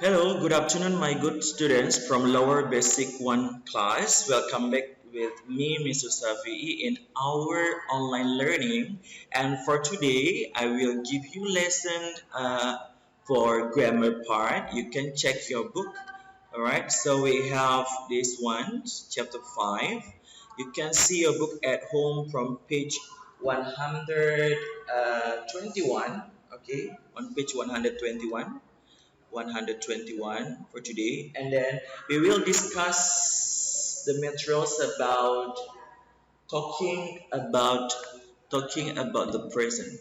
Hello, good afternoon, my good students from lower basic 1 class. Welcome back with me, Mr. Safi, in our online learning. And for today, I will give you lesson for grammar part. You can check your book. All right, so we have this one, chapter 5. You can see your book at home from page 121. Okay, on page 121 for today, and then we will discuss the materials about talking about the present.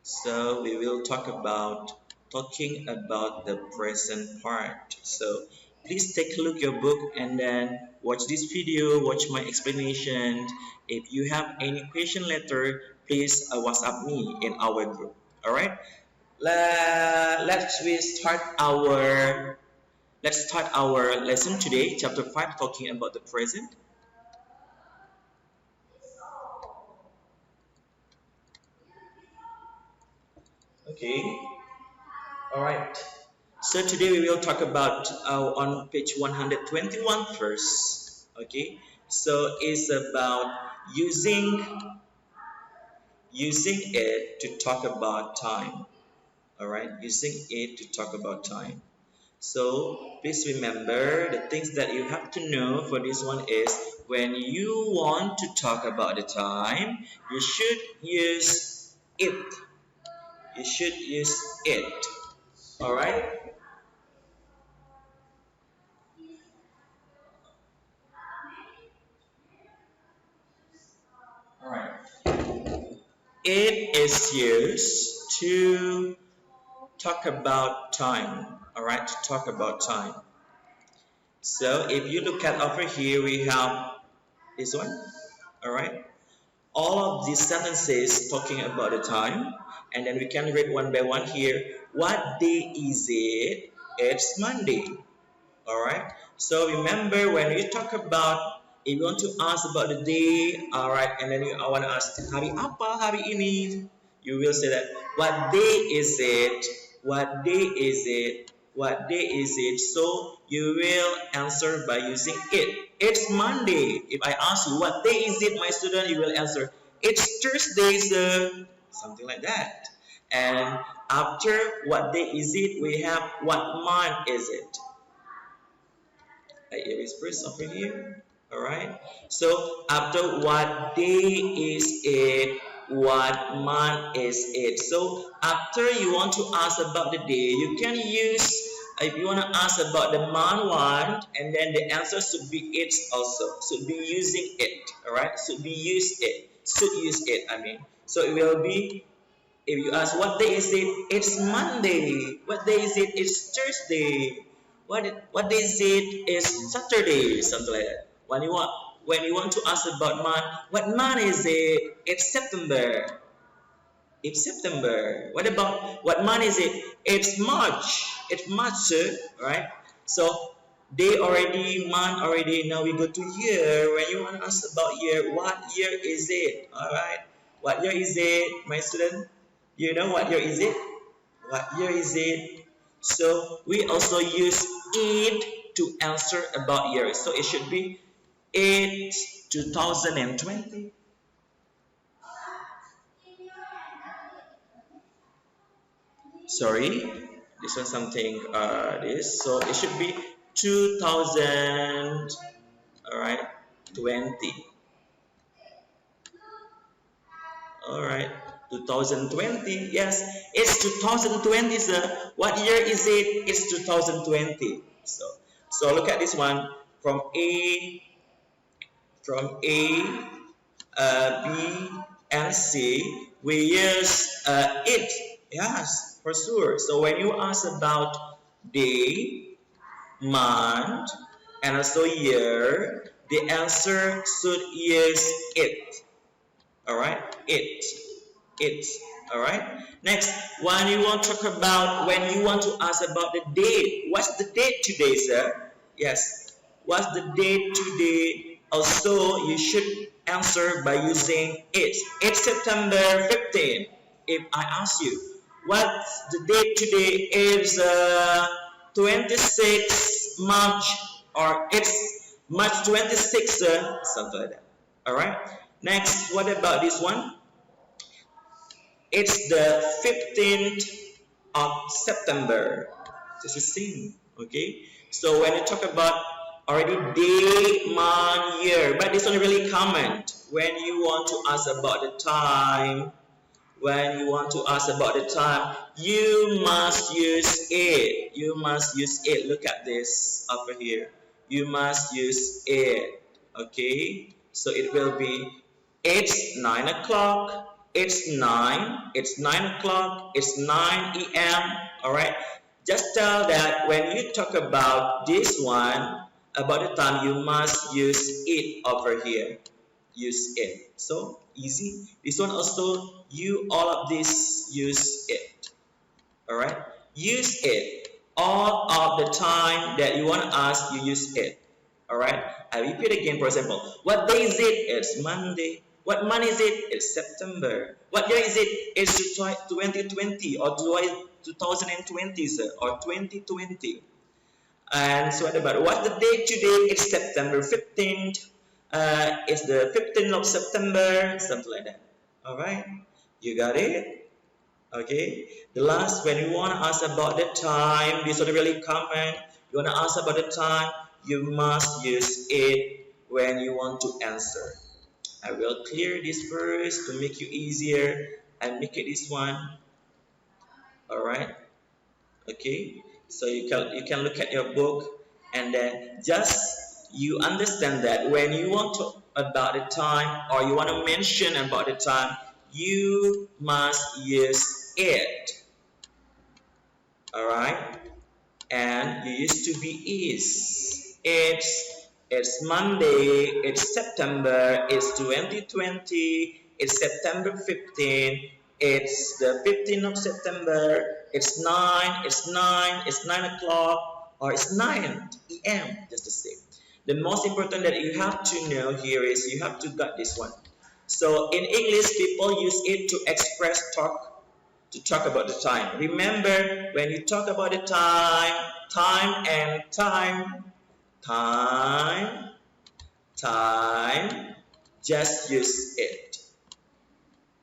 So we will talk about talking about the present part. So please take a look your book and then watch this video, watch my explanation. If you have any question later, please WhatsApp me in our group. All right. Let's start our lesson today, chapter 5, talking about the present. Okay. All right. So today we will talk about on page 121 first. Okay. So it's about using it to talk about time. All right. Using it to talk about time. So please remember the things that you have to know for this one is when you want to talk about the time, you should use it. You should use it. Alright? Alright. It is used to talk about time. Alright, to talk about time. So if you look at over here, we have this one. Alright. All of these sentences talking about the time, and then we can read one by one here. What day is it? It's Monday. All right. So remember when you talk about, if you want to ask about the day, all right, and then you want to ask hari apa hari ini, you will say that what day is it? What day is it? What day is it? So you will answer by using it. It's Monday. If I ask you what day is it, my student, you will answer it's Thursday, sir. Something like that. And after what day is it, we have what month is it? I erase first over here. Alright. So after what day is it, what month is it? So after you want to ask about the day, you can use, if you want to ask about the month one, and then the answer should be it also. Should be using it. Alright. Should be use it. Should use it, I mean. So it will be, if you ask what day is it, it's Monday. What day is it? It's Thursday. What day is it? It's Saturday. Something like that. When you want to ask about month, what month is it? It's September. It's September. What about what month is it? It's March. It's March, sir. Right? So day already, month already. Now we go to year. When you want to ask about year, what year is it? All right. What year is it, my student? You know what year is it? What year is it? So we also use it to answer about years. So it should be it's 2020. Sorry, this was something this. So it should be 2000. All right, 20. All right. 2020, yes, it's 2020, sir. What year is it? It's 2020. So look at this one from A, B, and C. We use it, yes, for sure. So when you ask about day, month, and also year, the answer should use it. All right, it. All right. Next, when you want to talk about, when you want to ask about the date, what's the date today, sir? Yes. What's the date today? Also, you should answer by using it. It's September 15. If I ask you, What's the date today? Is 26 March, or it's March 26, something like that. All right. Next, what about this one? It's the 15th of September. Just the same. Okay. So when you talk about already day, month, year, but this one really common when you want to ask about the time. When you want to ask about the time, you must use it. You must use it. Look at this over here. You must use it. Okay? So it will be, it's 9 o'clock. It's 9. It's 9 o'clock. It's 9 a.m. Alright? Just tell that when you talk about this one, about the time, you must use it over here. Use it. So easy. This one also, you all of this use it. All right. Use it all of the time that you want to ask. You use it. All right. I repeat again. For example, what day is it? It's Monday. What month is it? It's September. What year is it? It's 2020 or 2020, sir, or 2020. And so what about what's the date today? It's September 15th. It's the 15th of September, something like that. All right, you got it. Okay. The last, when you want to ask about the time, this is really common. You want to ask about the time, you must use it when you want to answer. I will clear this first to make you easier and make it this one. All right. Okay. So you can look at your book and then just you understand that when you want to about the time or you want to mention about the time, you must use it. All right. And you used to be is. It's Monday. It's September. It's 2020. It's September 15. It's the 15th of September. It's 9. It's 9. It's 9 o'clock. Or it's 9 a.m. Just the same. The most important that you have to know here is you have to get this one. So in English, people use it to express to talk about the time. Remember, when you talk about the time, just use it.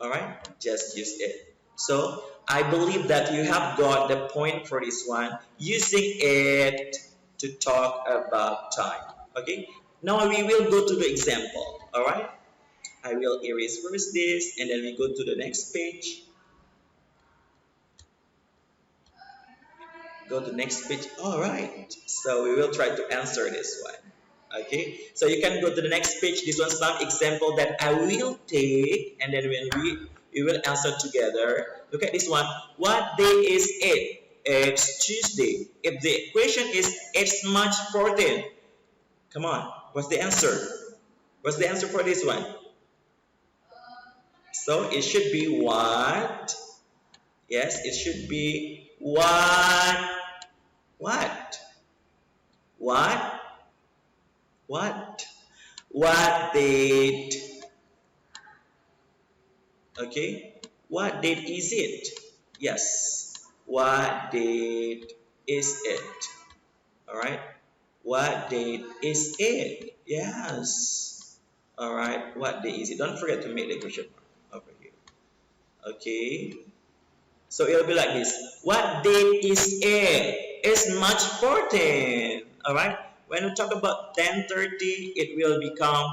Alright? Just use it. So, I believe that you have got the point for this one. Using it to talk about time. Okay? Now we will go to the example. Alright? I will erase first this and then we go to the next page. Go to the next page. Alright. So we will try to answer this one. Okay, so you can go to the next page. This one's some example that I will take, and then when we will answer together. Look at this one. What day is it? It's Tuesday. If the question is it's March 14th, come on, what's the answer? What's the answer for this one? So it should be what? Yes, it should be what? What? What? What? What date? Okay. What date is it? Yes. What date is it? Alright. What date is it? Yes. Alright. What date is it? Don't forget to make the question mark over here. Okay. So it'll be like this. What date is it? It's March 14th. Alright. When we talk about 10:30, it will become,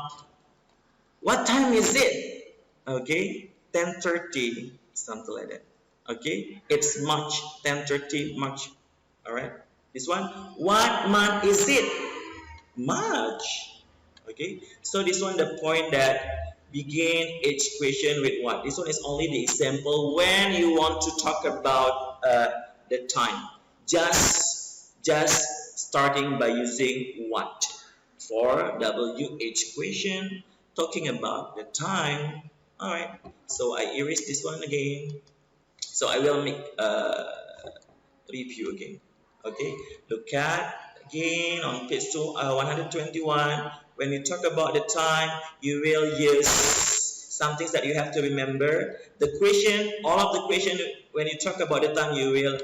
what time is it? Okay, 10:30, something like that. Okay, it's March, 10:30, March. All right, this one, what month is it? March. Okay, so this one, the point that begin each question with what? This one is only the example when you want to talk about the time. Just starting by using what for WH question, talking about the time. All right, so I erase this one again. So I will make a review again. Okay, look at again on page 121. When you talk about the time, you will use some things that you have to remember. The question, all of the question, when you talk about the time, you will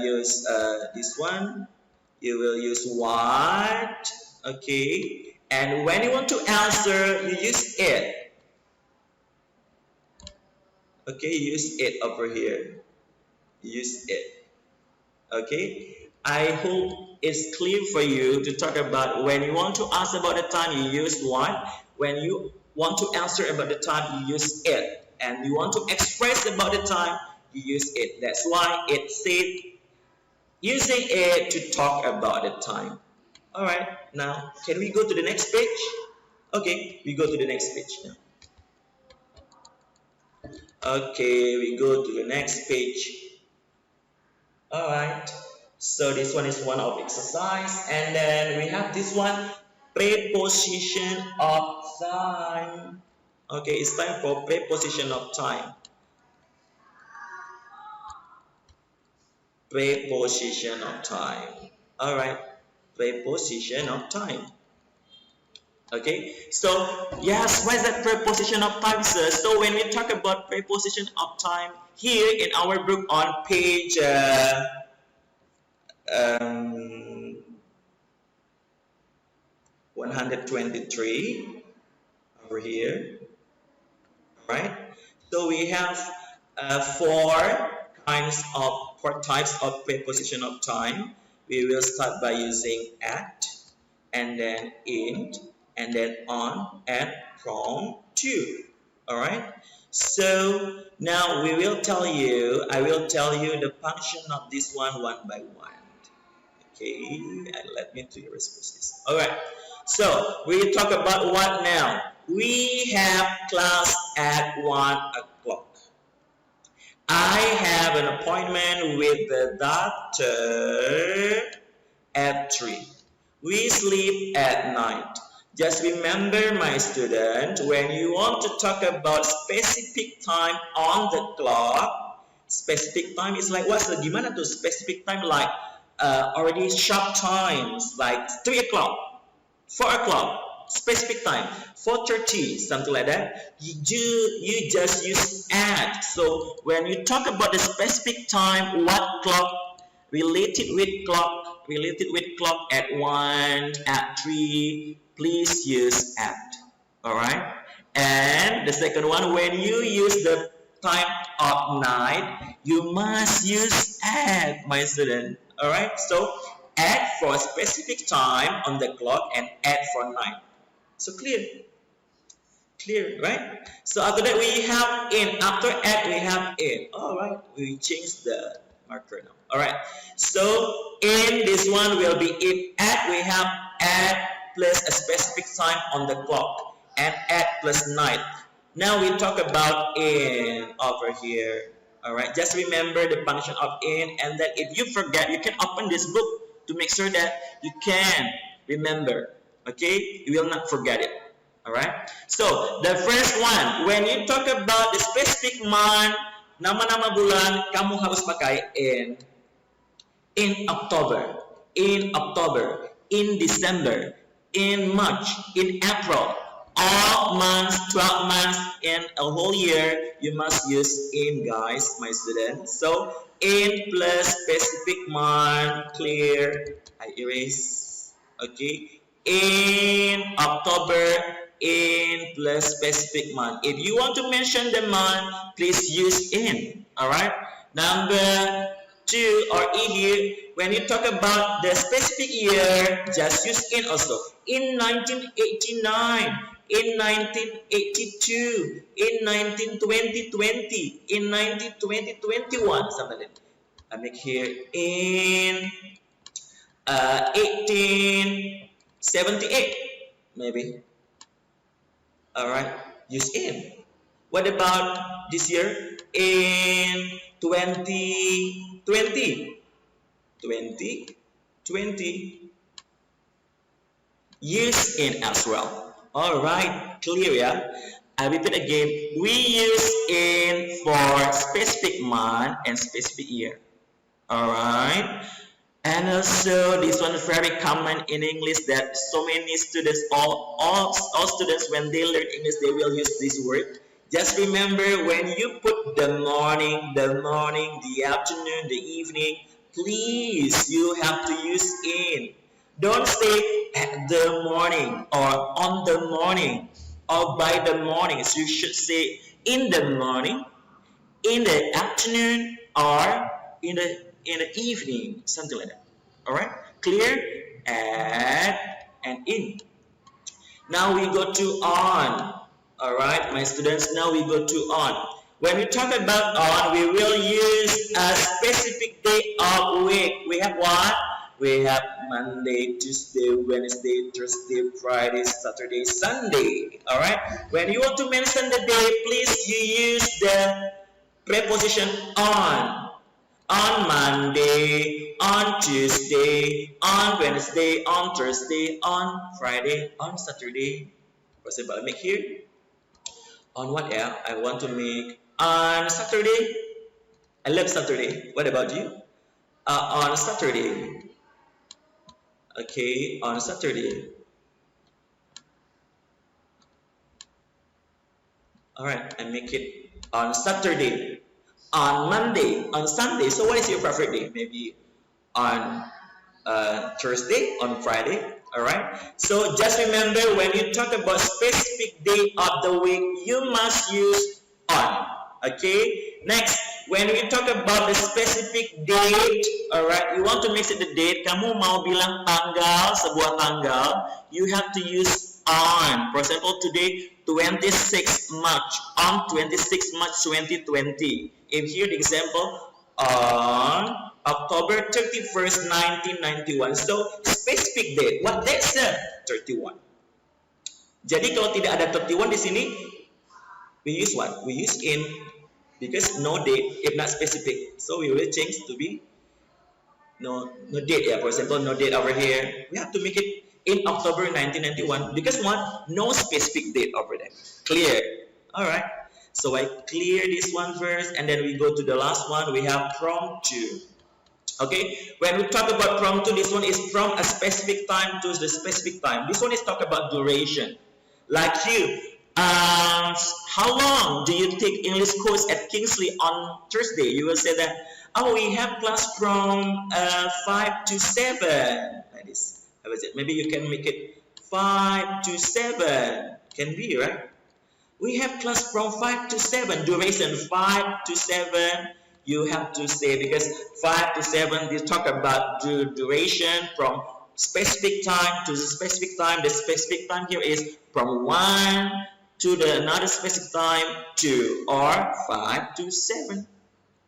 use this one. You will use what, okay? And when you want to answer, you use it. Okay, you use it over here. Use it. Okay, I hope it's clear for you to talk about when you want to ask about the time, you use what. When you want to answer about the time, you use it. And you want to express about the time, you use it. That's why it said using it to talk about the time. Alright, now can we go to the next page? Okay, we go to the next page now. Okay, we go to the next page. Alright, so this one is one of exercise, and then we have this one, preposition of time. Okay, it's time for preposition of time. Preposition of time. Alright, preposition of time. Okay, so yes, what is that preposition of time, sir? So when we talk about preposition of time, here in our book on page 123 over here, right? So we have four types of preposition of time. We will start by using at, and then in, and then on, and from, to. All right. So now I will tell you the function of this one by one. Okay, and let me do your responses. All right. So we talk about what now? We have class at 1 o'clock. I have an appointment with the doctor at 3. We sleep at night. Just remember, my student, when you want to talk about specific time on the clock, specific time is like what's the gimana tuh specific time, like already sharp times, like 3 o'clock, 4 o'clock, specific time, 4:30, something like that. You just use at. So when you talk about the specific time, what clock related with clock at 1, at 3, please use at. All right. And the second one, when you use the time of night, you must use at, my student. All right. So at for specific time on the clock and at for night. So clear, right? So after that we have in. After at we have in. All right. We change the marker now. All right. So in this one will be in. At we have at plus a specific time on the clock, and at plus night. Now we talk about in over here. All right. Just remember the function of in, and then if you forget, you can open this book to make sure that you can remember. Okay. You will not forget it. All right. So the first one, when you talk about the specific month, nama-nama bulan, kamu harus pakai in. In October, in December, in March, in April, all months, 12 months, in a whole year, you must use in, guys, my students. So in plus specific month, clear, I erase, okay. In October, in plus specific month. If you want to mention the month, please use in. All right. Number 2 or E here, when you talk about the specific year, just use in also. In 1989, in 1982, in 1920, in 1920-21, something like that. I make here in 1878, maybe. All right, use in. What about this year? In 2020, use in as well. All right, clear, yeah? I repeat again. We use in for specific month and specific year. All right. And also, this one is very common in English that so many students, all students, when they learn English, they will use this word. Just remember when you put the afternoon, the evening, please, you have to use in. Don't say at the morning or on the morning or by the morning. So you should say in the morning, in the afternoon, or in the evening, something like that. All right, clear? At and in. Now we go to on. All right, my students. Now we go to on. When we talk about on, we will use a specific day of week. We have what? We have Monday, Tuesday, Wednesday, Thursday, Friday, Saturday, Sunday. All right. When you want to mention the day, please you use the preposition on. On Monday, on Tuesday, on Wednesday, on Thursday, on Friday, on Saturday. What's it about make here? On what else? I want to make on Saturday. I love Saturday. What about you? On Saturday. Okay, on Saturday. All right, I make it on Saturday. On Monday, on Sunday. So what is your preferred day? Maybe on Thursday, on Friday. All right. So just remember when you talk about specific day of the week, you must use on. Okay. Next, when we talk about the specific date, all right, you want to mix it the date. Kamu mau bilang tanggal, sebuah tanggal, you have to use on. For example, today 26 March, on 26 March 2020. If here the example, on October 31st, 1991. So, specific date. What date is that? 31. Jadi kalau tidak ada 31 di sini, we use what? We use in because no date if not specific. So we will change to be no date. Yeah, for example, no date over here. We have to make it in October 1991 because what? No specific date over there. Clear? All right. So I clear this one first, and then we go to the last one. We have promptu. Okay, when we talk about promptu, this one is from a specific time to the specific time. This one is talk about duration. Like you, how long do you take English course at Kingsley on Thursday? You will say that, oh, we have class from 5 to 7. Like this. How is it? Maybe you can make it 5 to 7. Can be, right? We have class from 5 to 7. Duration 5 to 7. You have to say because 5 to 7 they talk about the duration from specific time to the specific time. The specific time here is from 1 to the another specific time 2 or 5 to 7.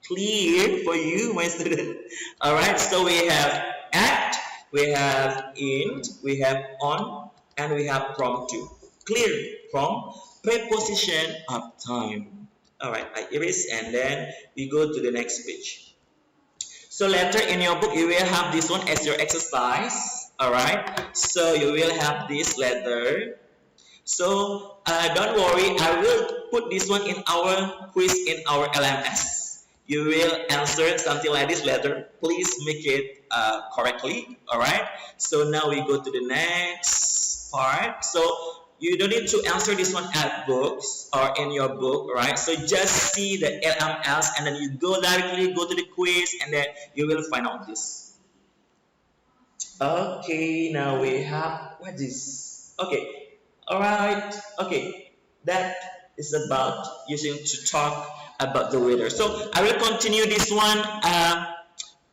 Clear for you, my student. All right. So we have at, we have in, we have on, and we have promptu. Clear from preposition of time. All right, I erase and then we go to the next page. So later in your book, you will have this one as your exercise. All right, so you will have this letter. So don't worry, I will put this one in our quiz in our LMS. You will answer something like this letter. Please make it correctly. All right. So now we go to the next part. So you don't need to answer this one at books or in your book, right? So just see the LMS and then you go directly go to the quiz and then you will find out this. Okay, now we have what is this? Okay, all right. Okay, that is about using to talk about the weather. So I will continue this one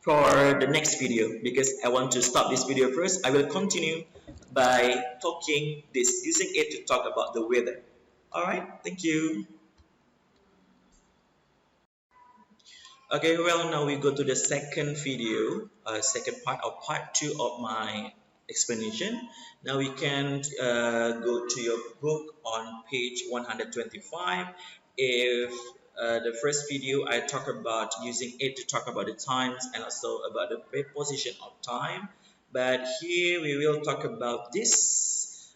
for the next video because I want to stop this video first. I will continue by talking this, using it to talk about the weather. All right, thank you. Okay, well, now we go to the second video, second part of part 2 of my explanation. Now we can go to your book on page 125. If the first video I talk about using it to talk about the times and also about the preposition of time. But here we will talk about this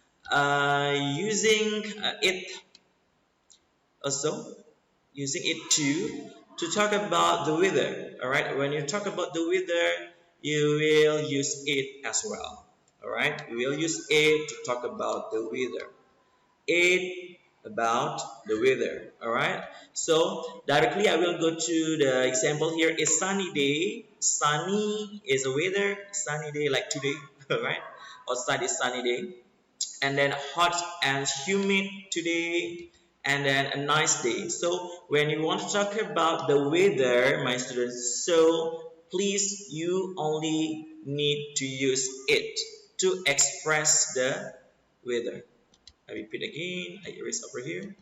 using it also using it to talk about the weather. All right, when you talk about the weather, you will use it as well. All right, we will use it to talk about the weather. It about the weather. All right, so directly I will go to the example here. It's sunny day. Sunny is a weather. Sunny day like today. All right, outside is sunny day, and then hot and humid today, and then a nice day. So when you want to talk about the weather, my students, so please you only need to use it to express the weather. I repeat again, I erase over here.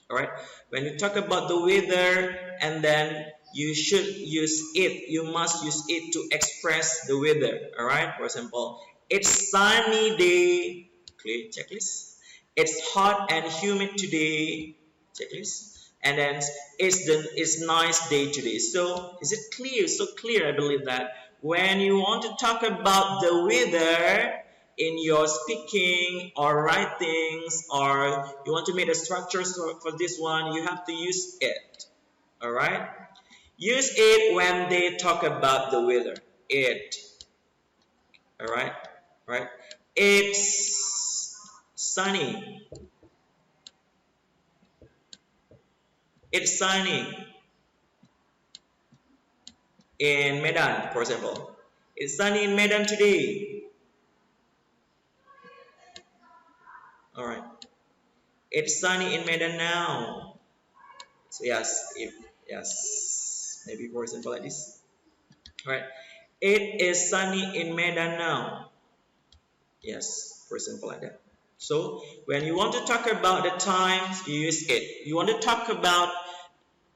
All right, when you talk about the weather, and then you should use it, you must use it to express the weather. All right, for example, it's sunny day, clear checklist. It's hot and humid today, checklist. And then it's nice day today. So is it clear? So clear, I believe that when you want to talk about the weather in your speaking or writings, or you want to make a structure for this one, you have to use it. All right, use it when they talk about the weather. It. All right, right. It's sunny. It's sunny in Medan, for example. It's sunny in Medan today. All right. It's sunny in Medan now. So yes, maybe for example like this. All right. It is sunny in Medan now. Yes, for example like that. So when you want to talk about the times, you use it. You want to talk about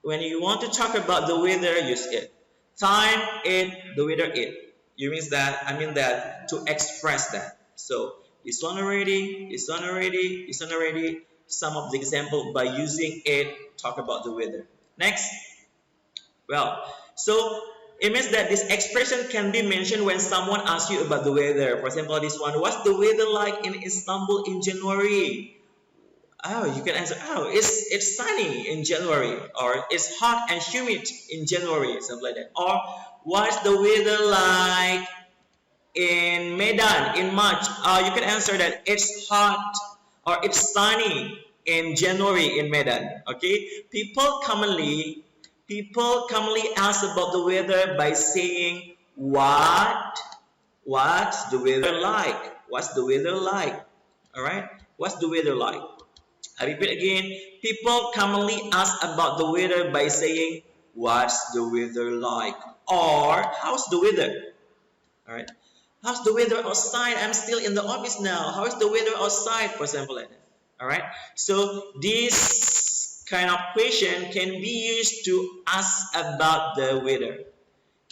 when you want to talk about the weather, use it. Time, it, the weather, it. You means that I mean that to express that. So this one already, this one already, this one already. Some of the example by using it, talk about the weather. Next. Well, so it means that this expression can be mentioned when someone asks you about the weather. For example, this one, what's the weather like in Istanbul in January? Oh, you can answer, oh, it's sunny in January, or it's hot and humid in January, something like that. Or what's the weather like in Medan in March? You can answer that it's hot or it's sunny in January in Medan. Okay, people commonly ask about the weather by saying what's the weather like? What's the weather like? All right, what's the weather like? I repeat again, people commonly ask about the weather by saying what's the weather like, or how's the weather? All right, how's the weather outside? I'm still in the office now. How is the weather outside? For example, like that. All right, so this kind of question can be used to ask about the weather.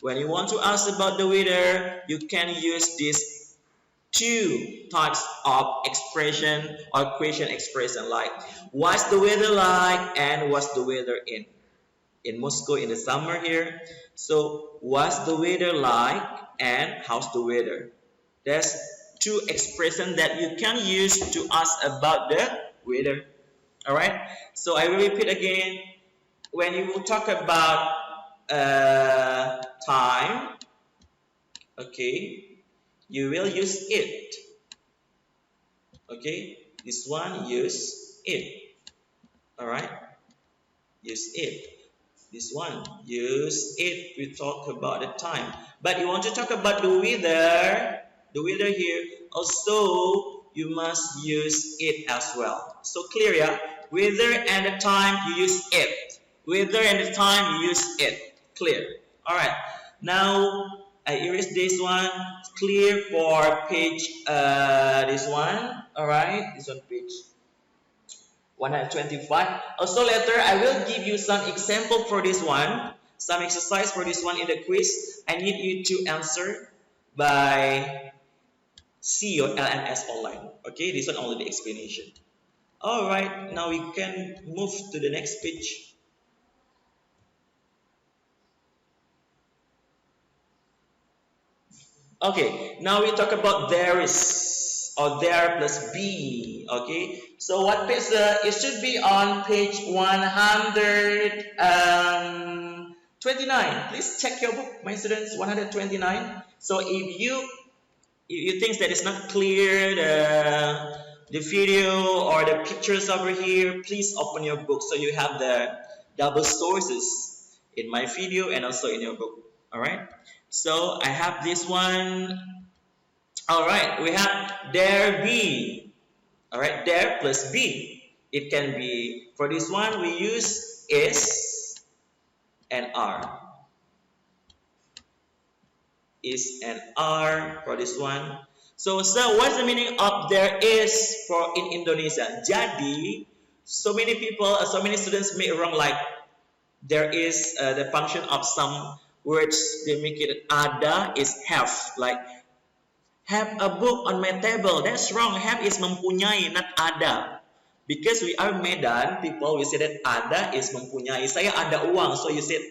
When you want to ask about the weather, you can use these two types of expression or question expression, like what's the weather like and what's the weather in Moscow in the summer here. So what's the weather like and how's the weather? That's two expressions that you can use to ask about the weather. All right, so I will repeat again. When you will talk about time, okay, you will use it. Okay, this one use it. All right, use it. This one use it. We talk about the time, but you want to talk about the weather. The weather here also you must use it as well. So clear, yeah. Weather and the time you use it. Weather and the time you use it. Clear. All right. Now I erase this one. Clear for page this one. All right, this one page 125. Also later I will give you some example for this one, some exercise for this one in the quiz. I need you to answer by C or LMS online. Okay, this one only the explanation. All right, now we can move to the next page. Okay, now we talk about there is or there plus be. Okay, so what page? It should be on page 129. Please check your book, my students. 129. So if you think that it's not clear, the video or the pictures over here, please open your book so you have the double sources in my video and also in your book. All right. So I have this one. All right. We have there be. All right. There plus be. It can be, for this one we use is and are. Is and are for this one. So what's the meaning of there is for in Indonesia? Jadi, so many people, so many students make wrong like there is the function of some words. They make it ada is have, like have a book on my table. That's wrong. Have is mempunyai, not ada. Because we are Medan people, we say that ada is mempunyai. Saya ada uang, so you said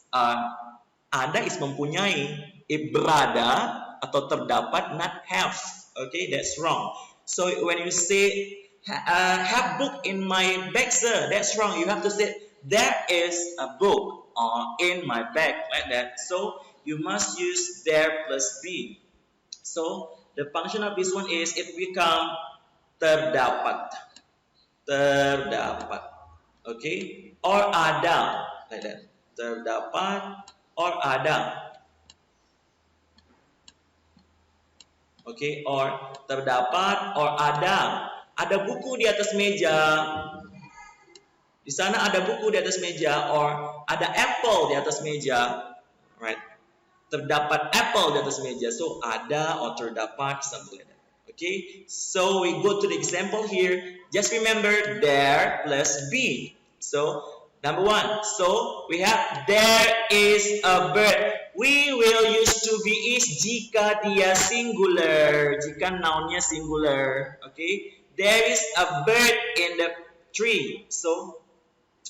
ada is mempunyai. If berada atau terdapat, not have. Okay, that's wrong. So when you say have book in my bag, sir, that's wrong. You have to say there is a book in my bag, like that. So you must use there plus be. So the function of this one is it become terdapat, terdapat. Okay, or ada, like that. Terdapat or ada. Okay, or terdapat or ada. Ada buku di atas meja. Di sana ada buku di atas meja, or ada apple di atas meja. Right? Terdapat apple di atas meja. So ada or terdapat, something like that. Okay? So we go to the example here. Just remember there plus be. So number one. So we have there is a bird. We will use to be is jika dia singular, jika nounnya singular. Okay, there is a bird in the tree. So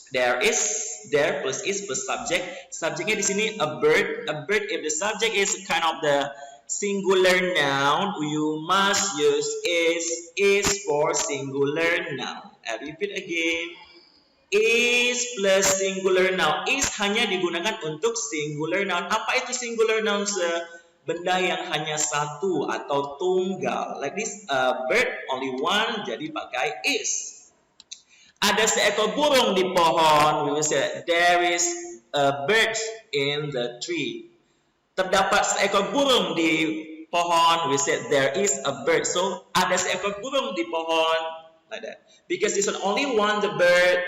there plus is plus subject. Subjeknya di sini a bird. A bird, if the subject is kind of the singular noun, you must use is for singular noun. I repeat again. Is plus singular noun. Is hanya digunakan untuk singular noun. Apa itu singular noun? Benda yang hanya satu atau tunggal. Like this, bird only one, jadi pakai is. Ada seekor burung di pohon. We will say there is a bird in the tree. Terdapat seekor burung di pohon. We said there is a bird. So ada seekor burung di pohon, like that. Because it's only one, the bird.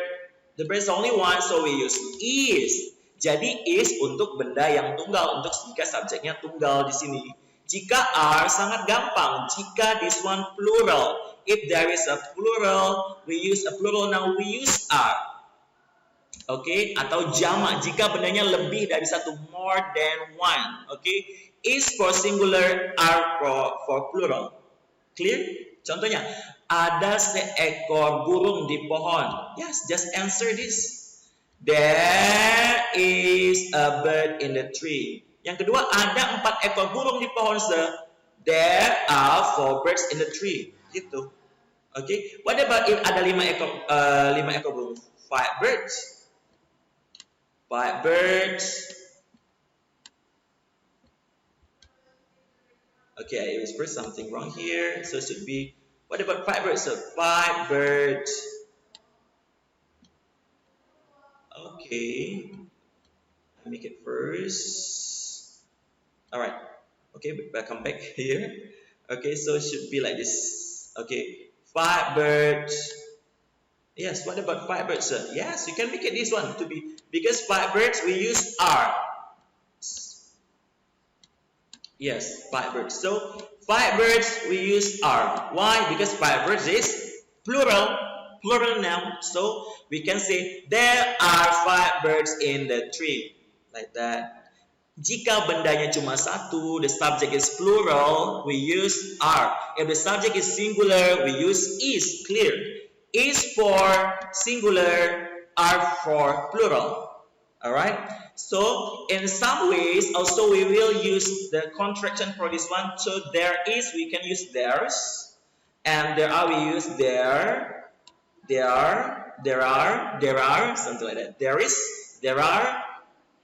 The bird is only one, so we use is. Jadi is untuk benda yang tunggal, untuk jika subjeknya tunggal di sini. Jika are sangat gampang. Jika this one plural, if there is a plural, we use a plural noun, we use are. Okay, atau jamak jika bendanya lebih dari satu, more than one. Okay, is for singular, are for plural. Clear? Contohnya, ada seekor burung di pohon. Yes, just answer this. There is a bird in the tree. Yang kedua, ada 4 ekor burung di pohon, sir. There are 4 birds in the tree. Gitu. Okay. What about if ada 5 ekor burung? 5 birds. 5 birds. Okay, I whispered something wrong here. So it should be, what about 5 birds? So 5 birds. Okay. I'll make it first. Alright. Okay, welcome back here. Okay, so it should be like this. Okay. 5 birds. Yes, what about 5 birds, sir? Yes, you can make it this one to be, because 5 birds we use are. Yes, 5 birds. So 5 birds we use are. Why? Because 5 birds is plural noun. So we can say there are 5 birds in the tree, like that. Jika bendanya cuma satu, the subject is plural, we use are. If the subject is singular, we use is. Clear? Is for singular, are for plural. Alright? So in some ways also we will use the contraction for this one. So there is, we can use theirs, and there are, we use there are, something like that. There is, there are,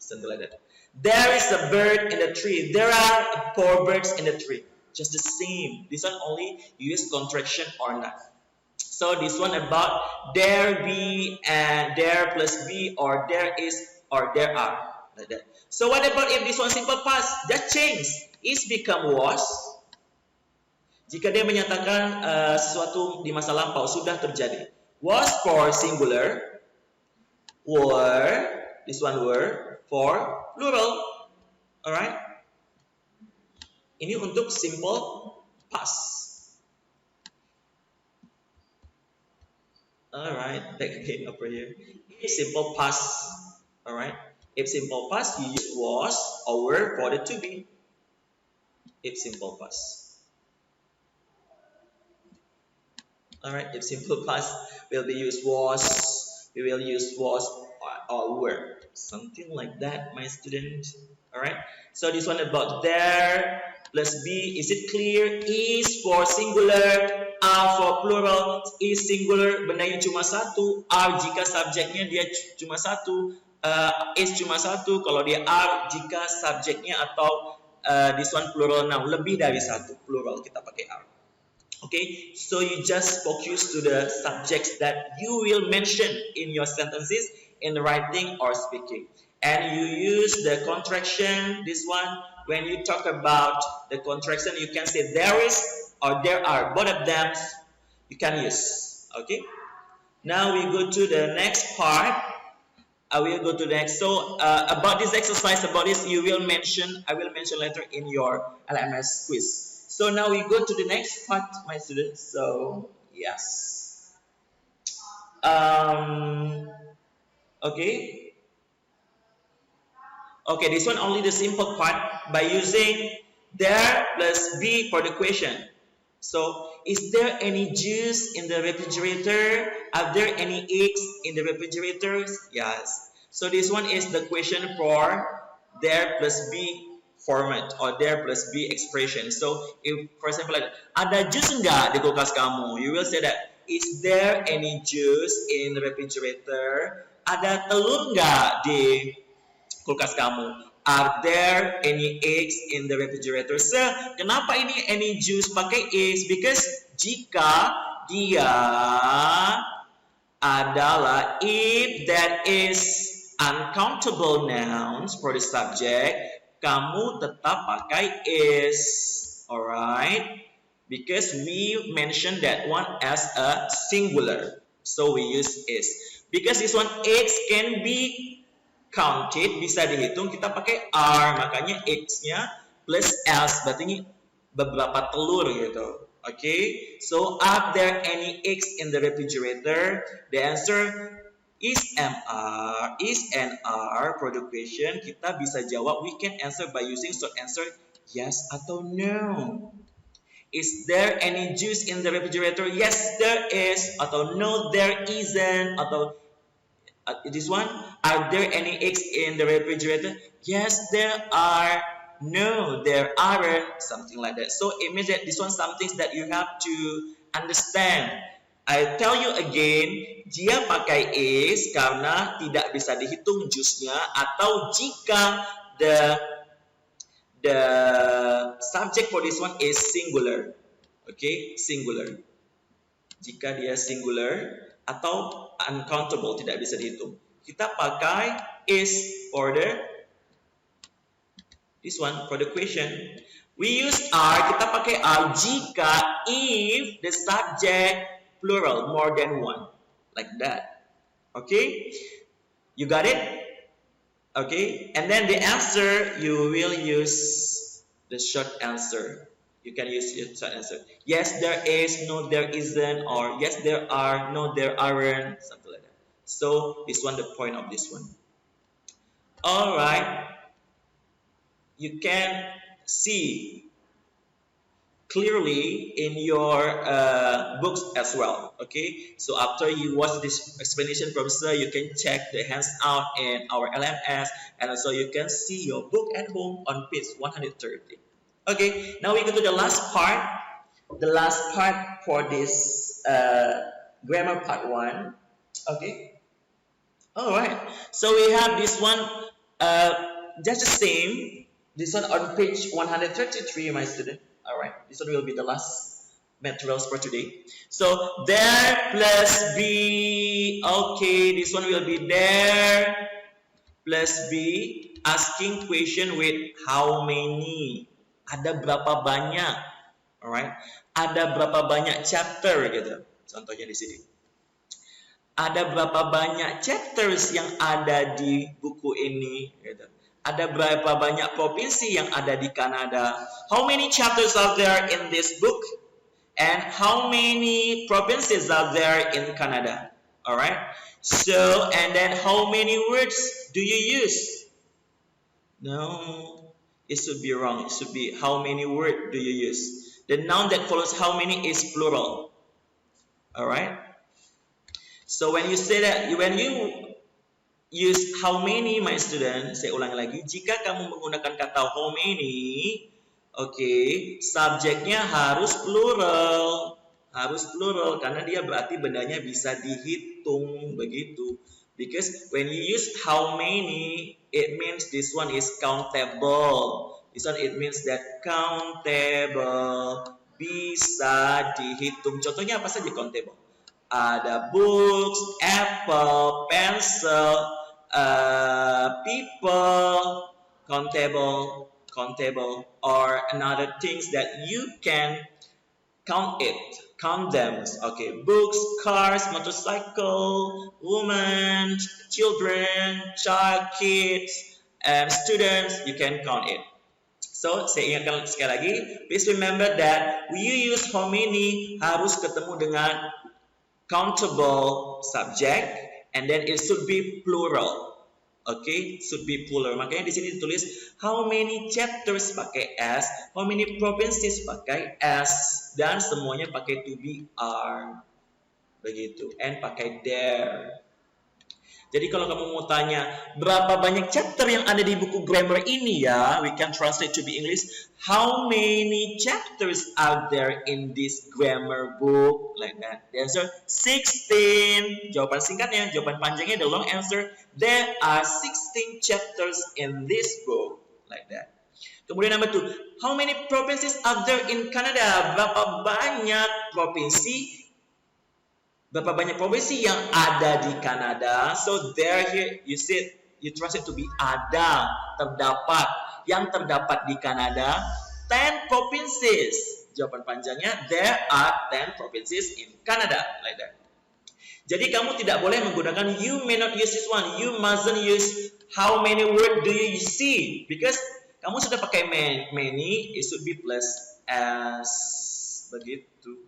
something like that. There is a bird in the tree. There are 4 birds in the tree. Just the same. This one only use contraction or not. So this one about there be and there plus be or there is or there are like that. So what about if this one simple past? That change is become was. Jika dia menyatakan sesuatu di masa lampau sudah terjadi. Was for singular, were this one were for plural. Alright. Ini untuk simple past. Alright, back again over here. If simple past, alright. If simple past, you use was or were for the to be. If simple past. Alright, if simple past will be used was, we will use was or were. Something like that, my student. Alright, so this one about there plus be, is it clear? Is for singular, are for plural, is singular, bendanya cuma satu, are jika subjeknya dia cuma satu, is cuma satu, kalau dia are jika subjeknya atau this one plural noun, lebih dari satu, plural kita pakai are. Okay, so you just focus to the subjects that you will mention in your sentences in writing or speaking. And you use the contraction, this one, when you talk about the contraction, you can say there is or there are. Both of them you can use. Okay, now we go to the next part. I will go to the next. So about this exercise, about this, you will mention, I will mention later in your LMS quiz. So now we go to the next part, my students. So yes. Okay. Okay, this one only the simple part by using there plus be for the question. So, is there any juice in the refrigerator? Are there any eggs in the refrigerator? Yes. So this one is the question for there plus be format or there plus be expression. So, if for example, like, ada jus enggak di kulkas kamu? You will say that, is there any juice in the refrigerator? Ada telur enggak di kulkas kamu? Are there any eggs in the refrigerator? So, kenapa ini any juice pakai is? Because jika dia adalah if that is uncountable nouns for the subject, kamu tetap pakai is. Alright? Because we mentioned that one as a singular. So we use is. Because this one eggs can be counted, bisa dihitung, kita pakai are, makanya x-nya plus s, berarti ini beberapa telur gitu. Okay, so are there any eggs in the refrigerator? The answer is MR, is an R for the question. Kita bisa jawab, we can answer by using short answer yes atau no. Is there any juice in the refrigerator? Yes, there is. Atau no, there isn't. Atau this one, are there any eggs in the refrigerator? Yes, there are. No, there aren't. Something like that. So it means that this one something that you have to understand. I tell you again, dia pakai is karena tidak bisa dihitung jusnya atau jika the subject for this one is singular. Okay, singular. Jika dia singular atau uncountable, tidak bisa dihitung, kita pakai is for the this one for the question. We use are, kita pakai are jika if the subject plural more than one, like that. Okay, you got it? Okay, and then the answer you will use the short answer. You can use your short answer. Yes, there is. No, there isn't. Or yes, there are. No, there aren't. Something like that. So this one, the point of this one. All right. You can see clearly in your books as well. Okay. So after you watch this explanation from sir, you can check the handout in our LMS, and also you can see your book at home on page 130. Okay, now we go to the last part. The last part for this grammar part 1. Okay. All right. So we have this one just the same. This one on page 133, my student. All right, this one will be the last materials for today. So there plus B. Okay, this one will be there plus B. Asking question with how many. Ada berapa banyak? Alright, ada berapa banyak chapter gitu. Contohnya di sini. Ada berapa banyak chapters yang ada di buku ini gitu. Ada berapa banyak provinsi yang ada di Kanada? How many chapters are there in this book? And how many provinces are there in Canada? Alright. So, and then how many words do you use? No, it should be wrong. It should be how many words do you use? The noun that follows how many is plural. Alright. So when you say that, when you use how many, my student, saya ulangi lagi, jika kamu menggunakan kata how many, okay, subjeknya harus plural karena dia berarti bendanya bisa dihitung begitu. Because when you use how many, it means this one is countable. This one it means that countable, bisa dihitung. Contohnya apa saja countable? Ada books, apple, pencil, people, countable, or another things that you can count them. Okay, books, cars, motorcycle, women, children, child, kids, and students. You can count it. So, saya ingatkan sekali lagi. Please remember that we use how many harus ketemu dengan countable subject, and then it should be plural. Okay, should be plural. Makanya di sini ditulis how many chapters pakai S, how many provinces pakai S, dan semuanya pakai to be are. Begitu, and pakai there. Jadi kalau kamu mau tanya berapa banyak chapter yang ada di buku grammar ini ya, we can translate to be English. How many chapters are there in this grammar book? Like that. The answer 16. Jawaban singkatnya, jawaban panjangnya the long answer. There are 16 chapters in this book. Like that. Kemudian number 2, how many provinces are there in Canada? Berapa banyak provinsi yang ada di Kanada? So there here you said you translate to be ada, terdapat. Yang terdapat di Kanada 10 provinces. Jawaban panjangnya there are 10 provinces in Canada, like that. Jadi kamu tidak boleh menggunakan you may not use this one. You mustn't use how many words do you see, because kamu sudah pakai many, it should be plus as begitu.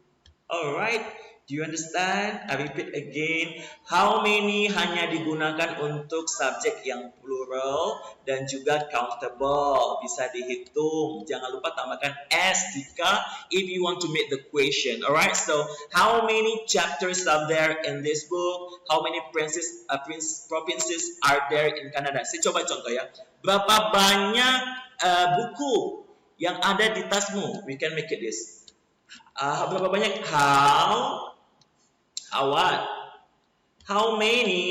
Alright. Do you understand? I repeat again. How many hanya digunakan untuk subjek yang plural dan juga countable, bisa dihitung. Jangan lupa tambahkan s jika if you want to make the question. Alright, so how many chapters are there in this book? How many provinces are there in Canada? Saya coba contoh ya. Berapa banyak buku yang ada di tasmu? We can make it this. Berapa banyak? How many?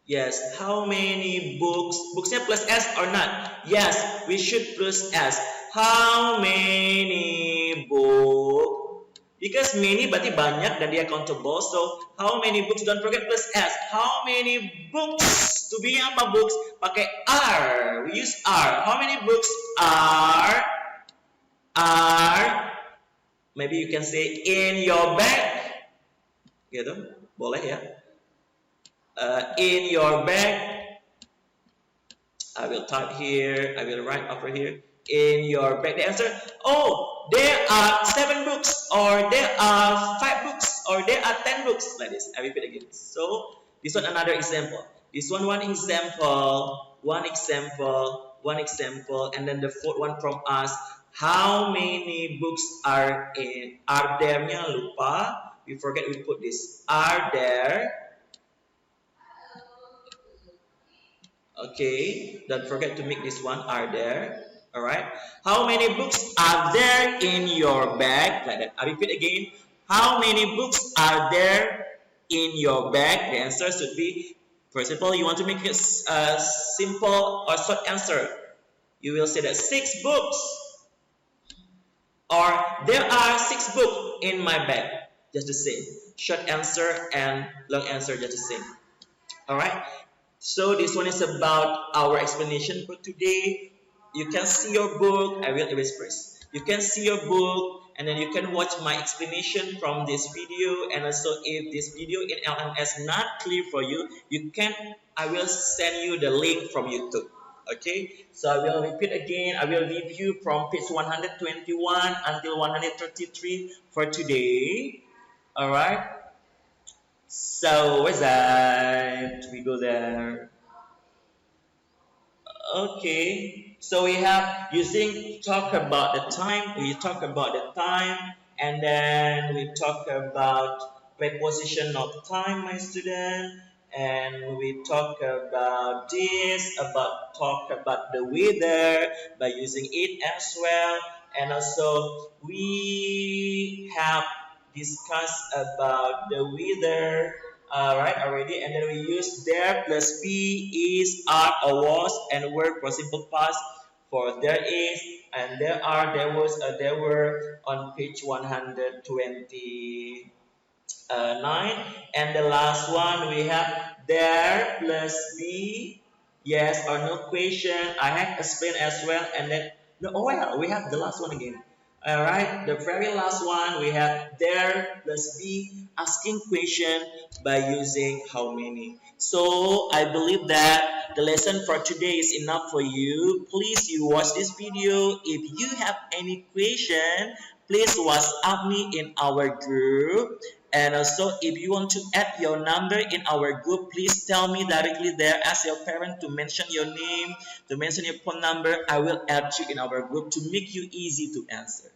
Yes, how many books? Booksnya plus S or not? Yes, we should plus S. How many books? Because many berarti banyak dan dia countable. So, how many books? Don't forget plus S. How many books? To be apa books? Pakai are. We use are. How many books are? Maybe you can say in your bag. Gitu, boleh ya. In your bag, I will type here, I will write over here. In your bag, the answer, oh, there are 7 books, or there are 5 books, or there are 10 books, like this. I repeat again. So, this one another example. This one one example, and then the fourth one from us. How many books are there-nya lupa. We forget we put this. Are there? Okay, don't forget to make this one. Are there? Alright. How many books are there in your bag? Like that. I repeat again. How many books are there in your bag? The answer should be For example, you want to make a simple or short answer. You will say that 6 books, or there are 6 books in my bag. Just the same. Short answer and long answer, just the same. All right. So this one is about our explanation for today. You can see your book. I will erase first. You can see your book, and then you can watch my explanation from this video. And also, if this video in LMS not clear for you, you can. I will send you the link from YouTube. Okay. So I will repeat again. I will review from page 121 until 133 for today. All right. So where's that? We go there. Okay, so we have using talk about the time. We talk about the time, and then we talk about preposition of time, my student, and we talk about this, about talk about the weather by using it as well, and also we have discussed about the weather, right, already, and then we use there plus be, is, are, or was, and were for simple past for there is, and there are, there was, there were on page 120. 9, and the last one we have there plus be, yes or no question. I have explained as well, and then no, oh well, we have the last one again. All right, the very last one we have there plus be, asking question by using how many. So I believe that the lesson for today is enough for you. Please you watch this video. If you have any question, please WhatsApp me in our group. And also, if you want to add your number in our group, please tell me directly there. Ask your parent to mention your name, to mention your phone number. I will add you in our group to make you easy to answer.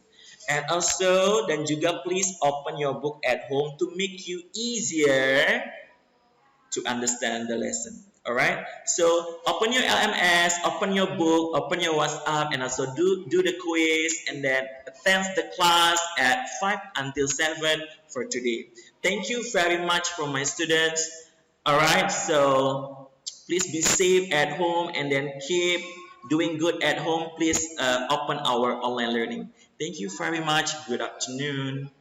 And also, dan juga please open your book at home to make you easier to understand the lesson. Alright, so open your LMS, open your book, open your WhatsApp, and also do the quiz, and then attend the class at 5 until 7 for today. Thank you very much for my students. Alright, so please be safe at home, and then keep doing good at home. Please open our online learning. Thank you very much. Good afternoon.